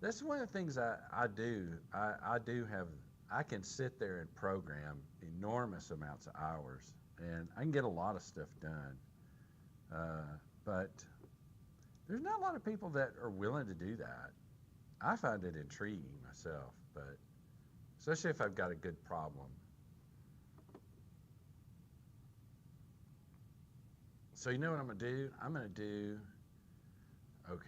That's one of the things I do. I can sit there and program enormous amounts of hours, and I can get a lot of stuff done. But there's not a lot of people that are willing to do that. I find it intriguing myself, but especially if I've got a good problem. So you know what I'm gonna do? I'm gonna do, okay.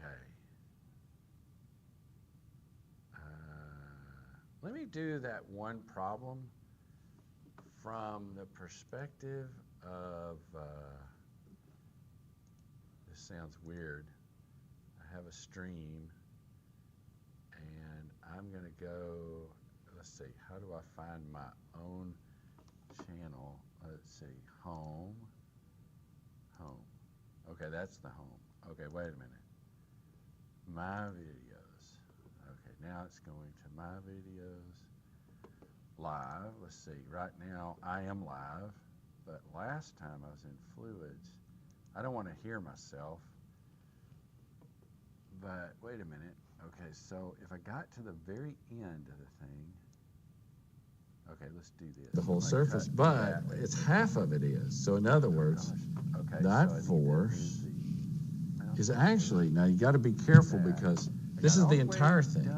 Let me do that one problem from the perspective of, this sounds weird. I have a stream and I'm gonna go, let's see, how do I find my own channel? Let's see, home. Okay, that's the home. Okay, wait a minute. My videos. Okay, now it's going to my videos. Live, let's see, right now I am live, but last time I was in fluids. I don't want to hear myself, but wait a minute. Okay, so if I got to the very end of the thing, okay, let's do this. The whole surface, but it's half of it is. So in other words, okay, that so force is actually, now you got to be careful because this is the entire thing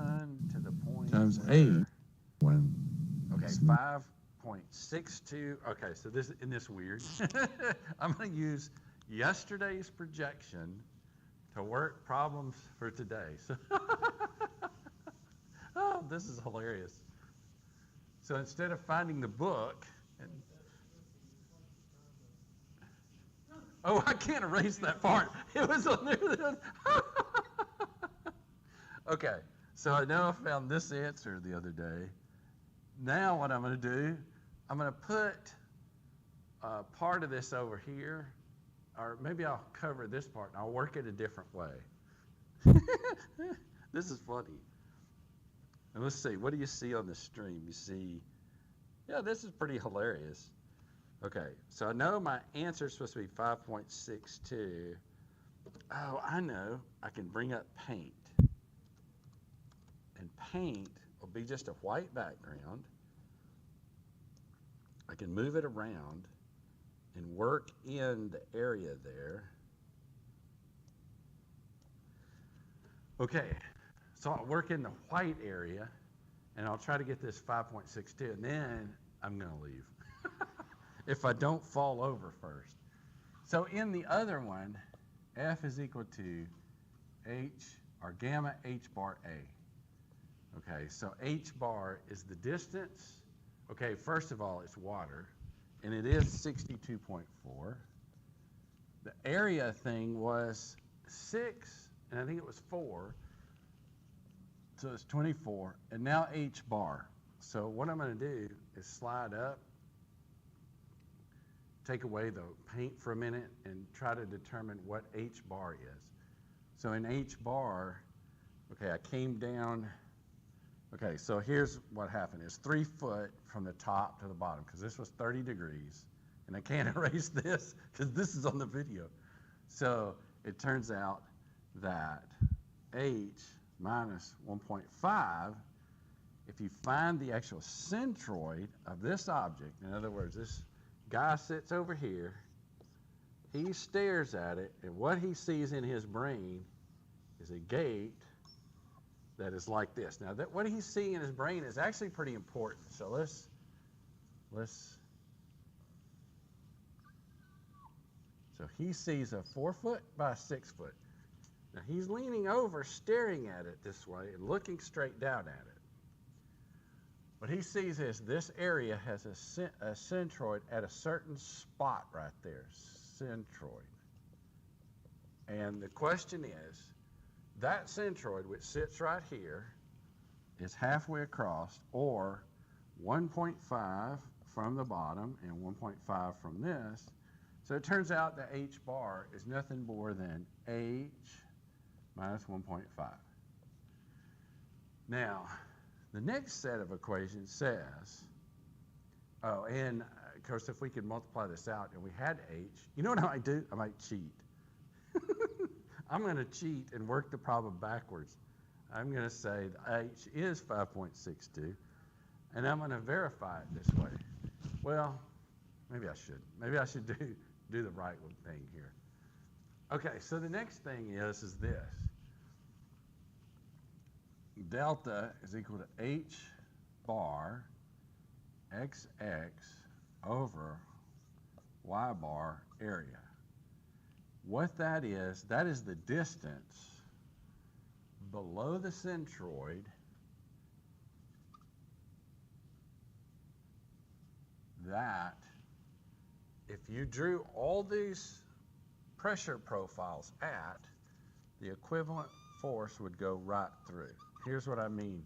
to the point times 8. When okay, 5.62. Okay, so this, isn't this weird? I'm going to use yesterday's projection to work problems for today. So oh, this is hilarious. So instead of finding the book, and, oh, I can't erase that part. It was on there. Okay, so I know I found this answer the other day. Now what I'm going to do, I'm going to put part of this over here, or maybe I'll cover this part and I'll work it a different way. This is funny. And let's see, what do you see on the stream? You see, yeah, this is pretty hilarious. Okay, so I know my answer is supposed to be 5.62. Oh, I know, I can bring up paint. And paint will be just a white background. I can move it around and work in the area there. Okay, so I'll work in the white area and I'll try to get this 5.62 and then I'm gonna leave. If I don't fall over first. So in the other one, F is equal to H, or gamma H bar A. Okay, so H bar is the distance. Okay, first of all, it's water, and it is 62.4. The area thing was 6, and I think it was 4. So it's 24, and now H bar. So what I'm going to do is slide up, take away the paint for a minute, and try to determine what H bar is. So in H bar, okay, I came down. Okay, so here's what happened. It's 3 foot from the top to the bottom, because this was 30 degrees, and I can't erase this because this is on the video. So it turns out that H minus 1.5, if you find the actual centroid of this object, in other words, this guy sits over here, he stares at it, and what he sees in his brain is a gate that is like this. Now, that what he's seeing in his brain is actually pretty important. So let's. So he sees a 4 foot by 6 foot. Now he's leaning over, staring at it this way and looking straight down at it. What he sees is this area has a centroid at a certain spot right there, centroid. And the question is, that centroid, which sits right here, is halfway across, or 1.5 from the bottom and 1.5 from this. So it turns out that H bar is nothing more than H minus 1.5. Now, the next set of equations says, oh, and of course, if we could multiply this out and we had H, you know what I might do? I might cheat. I'm going to cheat and work the problem backwards. I'm going to say H is 5.62, and I'm going to verify it this way. Well, maybe I should. Maybe I should do the right thing here. Okay, so the next thing is this. Delta is equal to H bar XX over Y bar area. What that is the distance below the centroid that if you drew all these pressure profiles at, the equivalent force would go right through. Here's what I mean.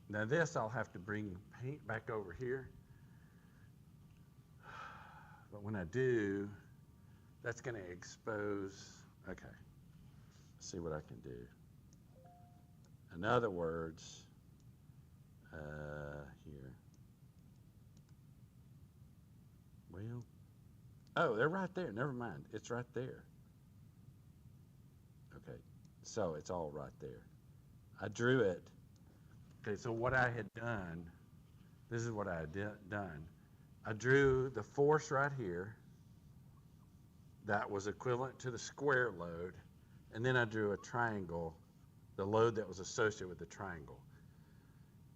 Now this I'll have to bring paint back over here. But when I do, that's going to expose, okay, let's see what I can do. In other words, here. Well, oh, they're right there. Never mind. It's right there. Okay, so it's all right there. I drew it. Okay, so what I had done, this is what I had done. I drew the force right here. That was equivalent to the square load. And then I drew a triangle, the load that was associated with the triangle.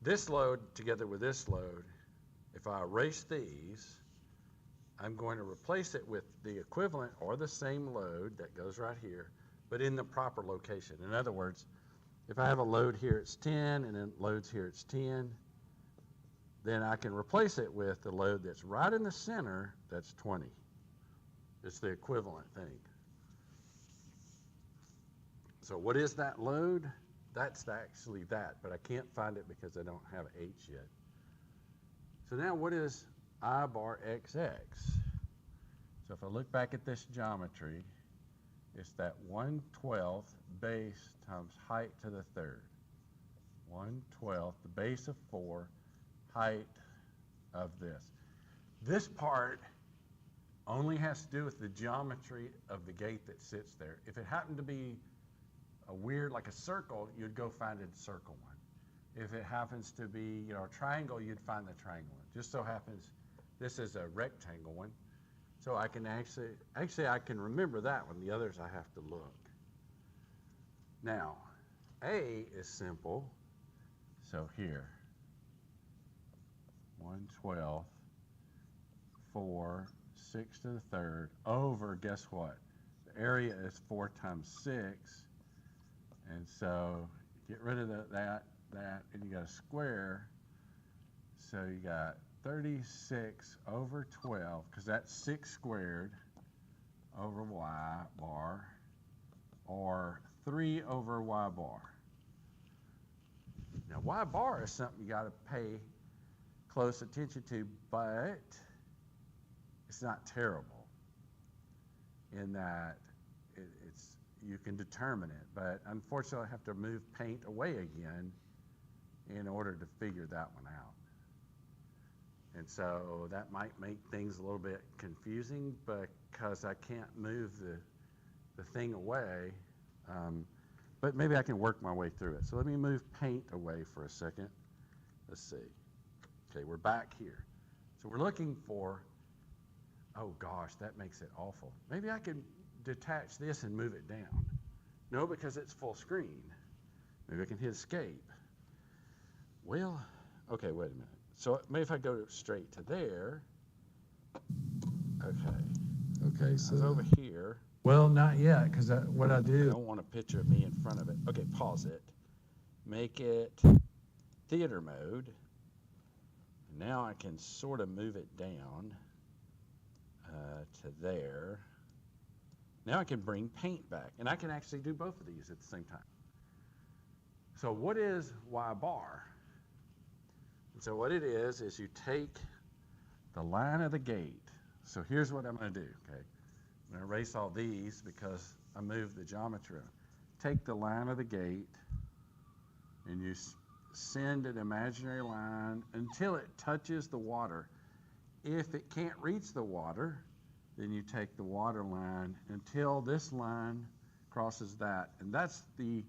This load together with this load, if I erase these, I'm going to replace it with the equivalent or the same load that goes right here, but in the proper location. In other words, if I have a load here, it's 10, and then loads here, it's 10, then I can replace it with the load that's right in the center, that's 20. It's the equivalent thing. So what is that load? That's actually that, but I can't find it because I don't have H yet. So now what is I bar XX? So if I look back at this geometry, it's that 1/12 base times height to the third. 1/12, the base of 4, height of this. This part only has to do with the geometry of the gate that sits there. If it happened to be a weird, like a circle, you'd go find a circle one. If it happens to be, you know, a triangle, you'd find the triangle one. Just so happens this is a rectangle one. So I can actually I can remember that one. The others I have to look. Now, A is simple. So here, 1/12, 4, 6 to the third, over, guess what? The area is 4 times 6. And so get rid of that, and you got a square. So you got 36 over 12, because that's 6 squared over Y bar, or 3 over Y bar. Now, Y bar is something you got to pay close attention to, but it's not terrible in that you can determine it, but unfortunately I have to move paint away again in order to figure that one out. And so that might make things a little bit confusing because I can't move the thing away, but maybe I can work my way through it. So let me move paint away for a second. Let's see. Okay, we're back here. So we're looking for, oh gosh, that makes it awful. Maybe I can detach this and move it down. No, because it's full screen. Maybe I can hit escape. Well, okay, wait a minute. So maybe if I go straight to there, okay, so over here. Well, not yet, because what I do. I don't want a picture of me in front of it. Okay, pause it. Make it theater mode. Now I can sort of move it down to there. Now I can bring paint back, and I can actually do both of these at the same time. So what is Y bar? And so what it is you take the line of the gate. So here's what I'm going to do, okay? I'm going to erase all these because I moved the geometry. Take the line of the gate, and you send an imaginary line until it touches the water. If it can't reach the water, then you take the water line until this line crosses that. And that's the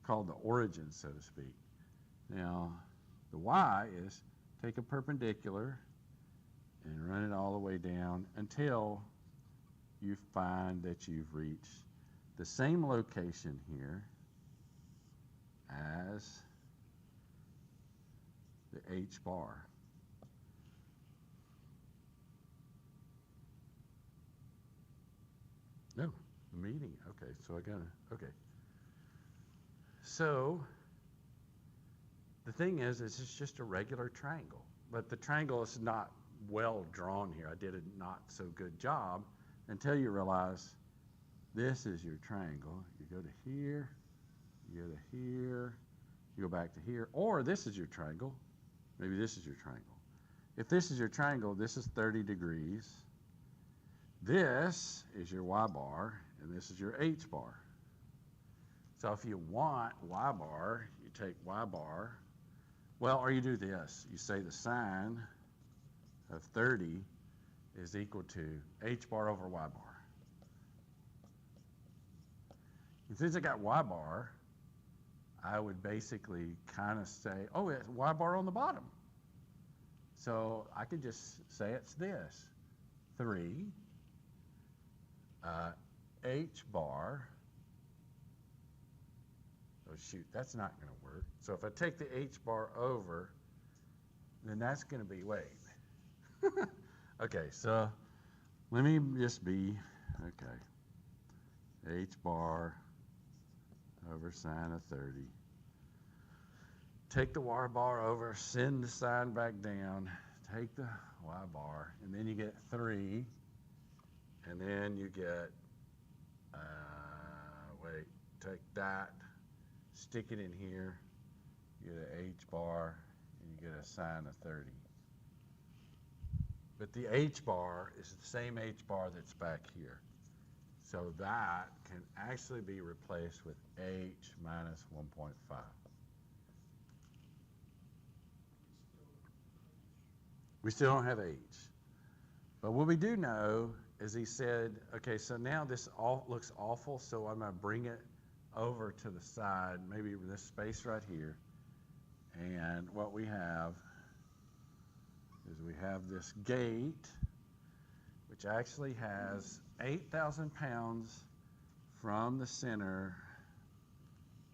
called the origin, so to speak. Now, the y is take a perpendicular and run it all the way down until you find that you've reached the same location here as the h bar. No, the meeting. Okay, so I gotta, okay. So the thing is it's just a regular triangle, but the triangle is not well drawn here. I did a not so good job until you realize this is your triangle. You go to here, you go to here, you go back to here, or this is your triangle. Maybe this is your triangle. If this is your triangle, this is 30 degrees. This is your y bar, and this is your h bar. So if you want y bar, you take y bar. Well, or you do this. You say the sine of 30 is equal to h bar over y bar. And since I got y bar, I would basically kind of say, oh, it's y bar on the bottom. So I could just say it's this, 3 h bar. Oh, shoot, that's not going to work. So if I take the h bar over, then that's going to be, wait. Okay, so let me just be, okay, h bar over sine of 30. Take the y bar over, send the sine back down, take the y bar, and then you get 3, and then you get, wait, take that, stick it in here, you get an h bar, and you get a sine of 30. But the h bar is the same h bar that's back here. So that can actually be replaced with h minus 1.5. We still don't have h. But what we do know is he said, okay, so now this all looks awful, so I'm going to bring it over to the side, maybe this space right here. And what we have is we have this gate, which actually has 8,000 pounds from the center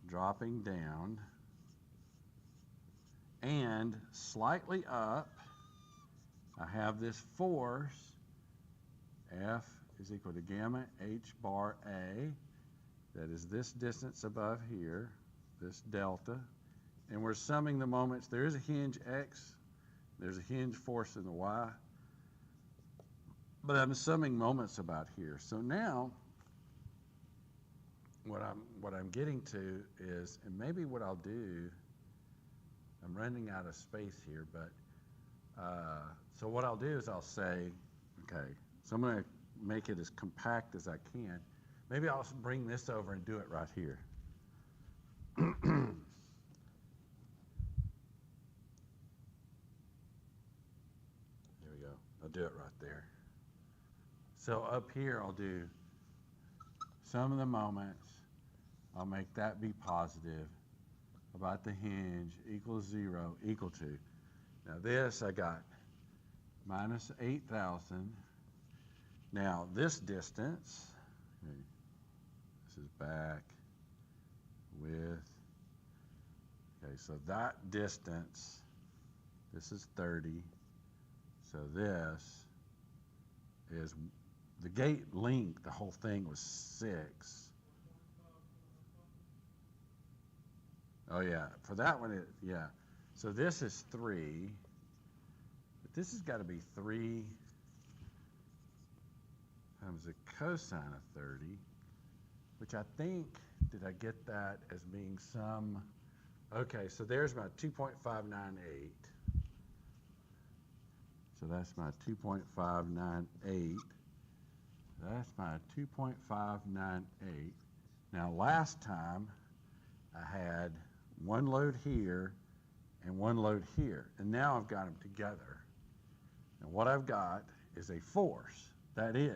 dropping down, and slightly up, I have this force, F is equal to gamma h bar A, that is this distance above here, this delta, and we're summing the moments. There is a hinge X, there's a hinge force in the Y, but I'm summing moments about here. So now, what I'm getting to is, and maybe what I'll do, I'm running out of space here, but so what I'll do is I'll say, okay, so I'm going to make it as compact as I can. Maybe I'll bring this over and do it right here. There we go. I'll do it right there. So up here, I'll do sum of the moments. I'll make that be positive. About the hinge equals 0 equal to. Now this I got minus 8,000. Now this distance, okay, this is back with, okay, so that distance, this is 30. So this is, the gate length, the whole thing was 6. Oh yeah, for that one, yeah. So this is 3, but this has got to be 3 times the cosine of 30, which I think, did I get that as being some, okay, so there's my 2.598. So that's my 2.598. That's my 2.598. Now last time I had one load here and one load here, and now I've got them together. And what I've got is a force that is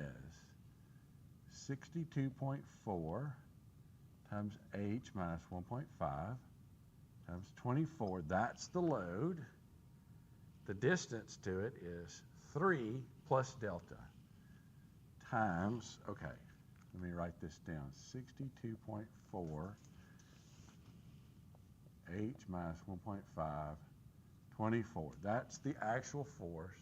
62.4 times h minus 1.5 times 24. That's the load. The distance to it is 3 plus delta times, okay, let me write this down, 62.4 h minus 1.5, 24. That's the actual force.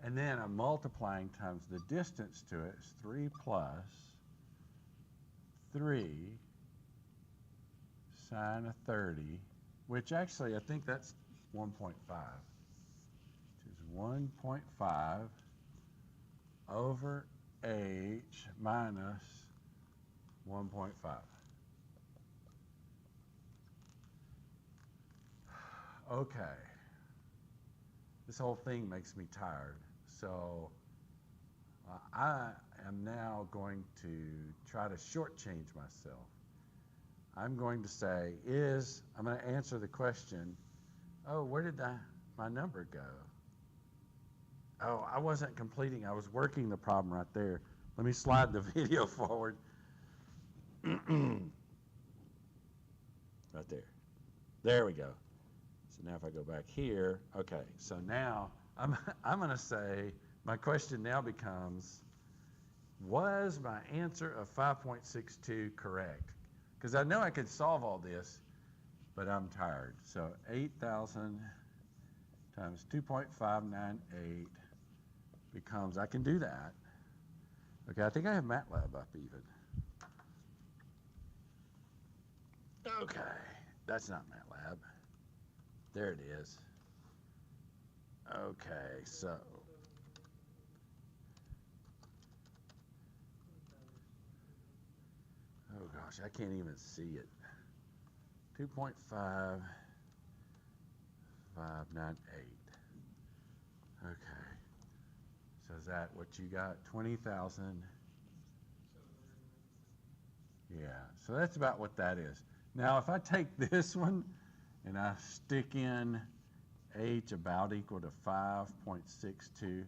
And then I'm multiplying times the distance to it is 3 plus 3 sine of 30, which actually I think that's 1.5, which is 1.5 over h minus 1.5. Okay. This whole thing makes me tired. So I am now going to try to shortchange myself. I'm going to say I'm going to answer the question, oh, where did my number go? Oh, I wasn't completing. I was working the problem right there. Let me slide the video forward. Right there. There we go. So now if I go back here, okay, so now I'm going to say, my question now becomes, was my answer of 5.62 correct? Because I know I could solve all this, but I'm tired. So 8,000 times 2.598 becomes, I can do that. Okay, I think I have MATLAB up even. Okay, that's not MATLAB. There it is. Okay, so. Oh gosh, I can't even see it. 2.5598. Okay. So is that what you got? 20,000? Yeah, so that's about what that is. Now, if I take this one and I stick in h about equal to 5.62,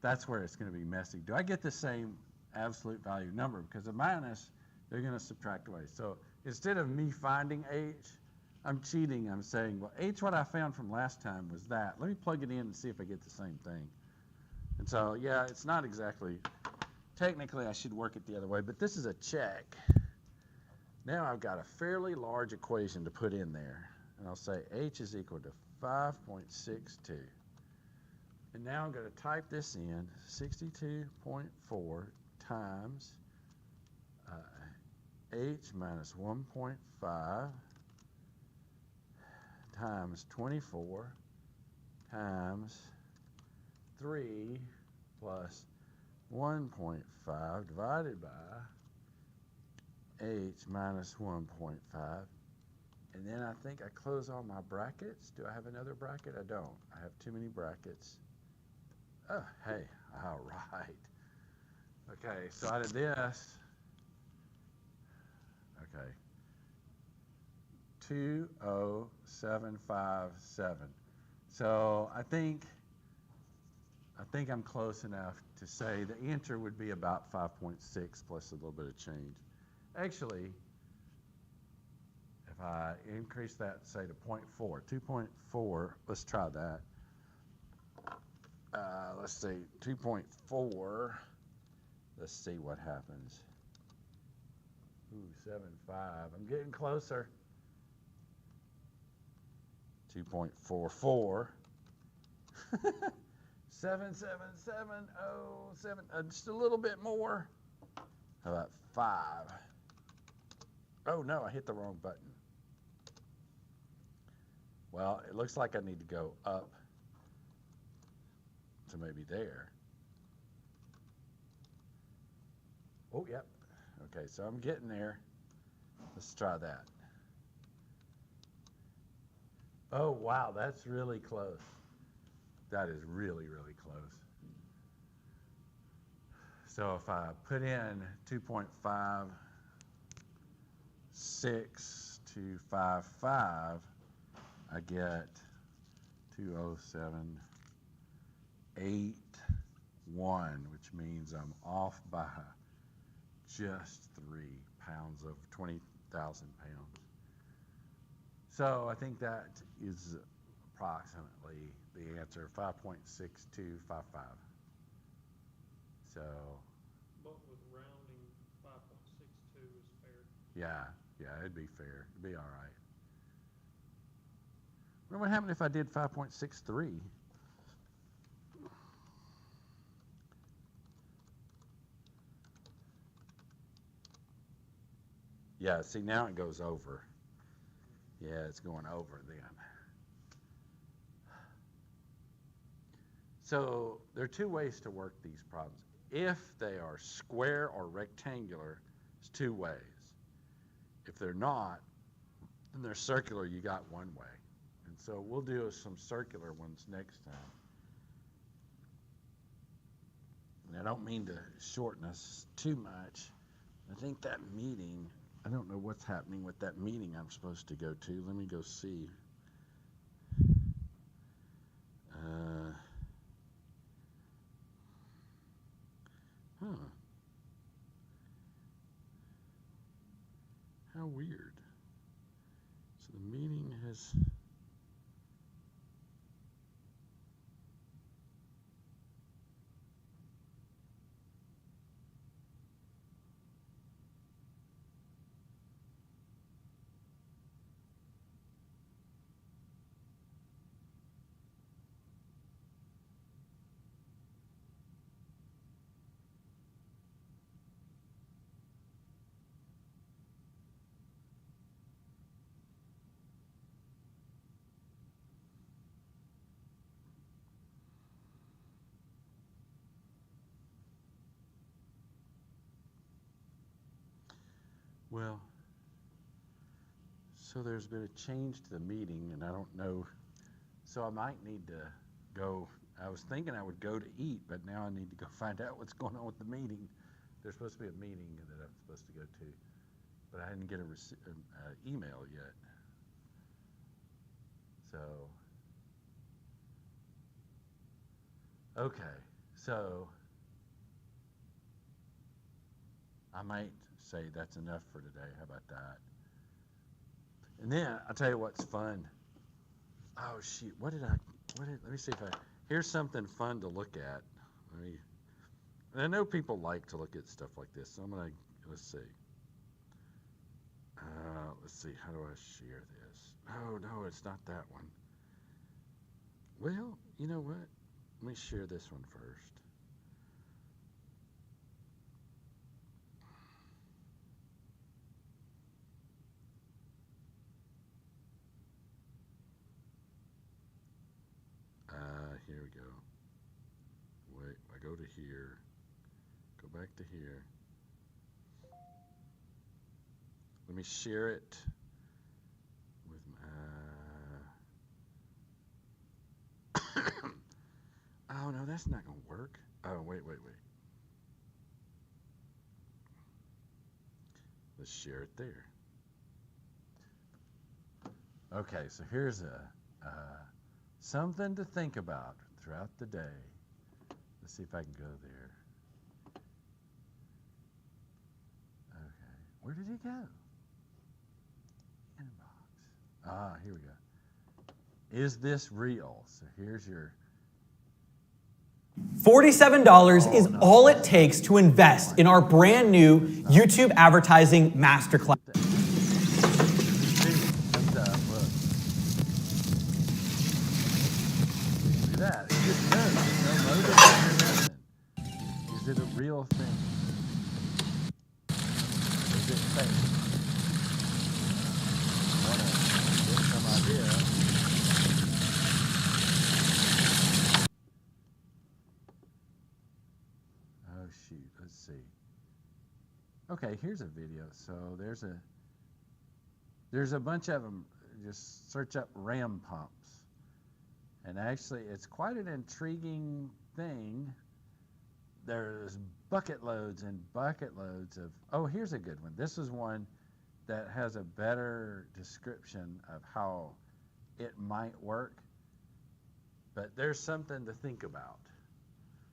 that's where it's going to be messy. Do I get the same absolute value number? Because a minus, they're going to subtract away. So instead of me finding h, I'm cheating. I'm saying, well, h, what I found from last time was that. Let me plug it in and see if I get the same thing. And so, yeah, it's not exactly, technically I should work it the other way, but this is a check. Now I've got a fairly large equation to put in there. And I'll say h is equal to 5.62. And now I'm going to type this in, 62.4 times h minus 1.5 times 24 times 3 plus 1.5 divided by h minus 1.5. And then I think I close all my brackets. Do I have another bracket? I don't. I have too many brackets. Oh, hey, all right. Okay, so out of this, okay, 20757. So I think I'm close enough to say the answer would be about 5.6 plus a little bit of change. Actually, if I increase that, say, to 0.4, 2.4, let's try that. Let's see, 2.4. Let's see what happens. Ooh, 7.5. I'm getting closer. 2.44. 77707. Just a little bit more. How about 5? Oh no, I hit the wrong button. Well, it looks like I need to go up to maybe there. Oh, yep. Okay, so I'm getting there. Let's try that. Oh, wow, that's really close. That is really, really close. So if I put in 2.5625, I get 20781, which means I'm off by just 3 pounds of 20 1,000 pounds. So I think that is approximately the answer, 5.6255. So. But with rounding, 5.62 is fair. Yeah, it'd be fair. It'd be all right. Remember what happened if I did 5.63? Yeah, see, now it goes over. Yeah, it's going over then. So there are two ways to work these problems. If they are square or rectangular, it's two ways. If they're not, then they're circular, you got one way. And so we'll do some circular ones next time. And I don't mean to shorten us too much. I think that meeting, I don't know what's happening with that meeting I'm supposed to go to. Let me go see. How weird. So the meeting has... Well, so there's been a change to the meeting, and I don't know. So I might need to go. I was thinking I would go to eat, but now I need to go find out what's going on with the meeting. There's supposed to be a meeting that I'm supposed to go to, but I didn't get an email yet. So, okay, so I might say that's enough for today. How about that? And then I'll tell you what's fun. Oh shoot, let me see if here's something fun to look at. And I know people like to look at stuff like this, so let's see. How do I share this? Oh no, it's not that one. Well, you know what? Let me share this one first. Here we go. Wait, I go to here, go back to here. Let me share it with my... Oh, no, that's not going to work. Oh, wait. Let's share it there. Okay, so here's something to think about throughout the day. Let's see if I can go there. Okay, where did it go? Inbox. Here we go. Is this real? So here's your... $47 is all it takes to invest in our brand new YouTube advertising masterclass. That. Is it a real thing? Is it fake? I want to get some idea. Oh shoot, let's see. Okay, here's a video. So there's a bunch of them. Just search up ram pumps. And actually, it's quite an intriguing thing. There's bucket loads and bucket loads of... Oh, here's a good one. This is one that has a better description of how it might work. But there's something to think about.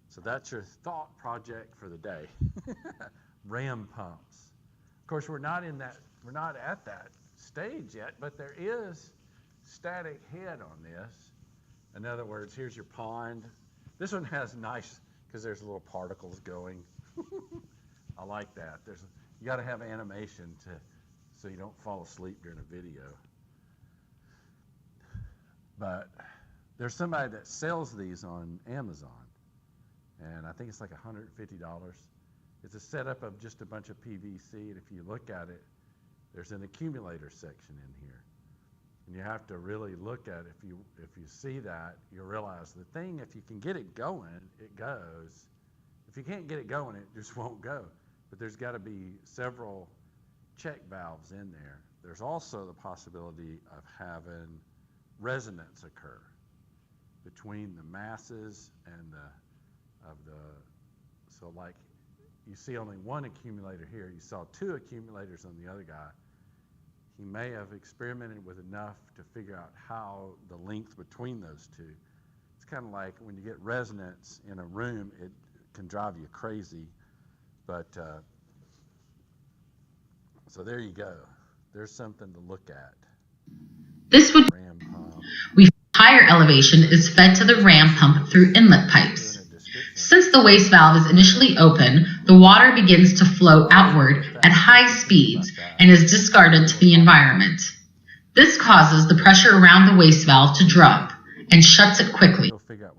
So that's your thought project for the day. Ram pumps. course, we're not at that stage yet, but there is static head on this. In other words, here's your pond. This one has nice, because there's little particles going. I like that. You got to have animation so you don't fall asleep during a video. But there's somebody that sells these on Amazon, and I think it's like $150. It's a setup of just a bunch of PVC, and if you look at it, there's an accumulator section in here. And you have to really look at it. If you see that, you'll realize the thing, if you can get it going, it goes. If you can't get it going, it just won't go. But there's got to be several check valves in there. There's also the possibility of having resonance occur between the masses and so like you see only one accumulator here, you saw two accumulators on the other guy. He may have experimented with enough to figure out how the length between those two. It's kind of like when you get resonance in a room, it can drive you crazy. But so there you go. There's something to look at. This would Ram pump. Higher elevation is fed to the ram pump through inlet pipes. Since the waste valve is initially open, the water begins to flow outward at high speeds and is discarded to the environment. This causes the pressure around the waste valve to drop and shuts it quickly. Figure out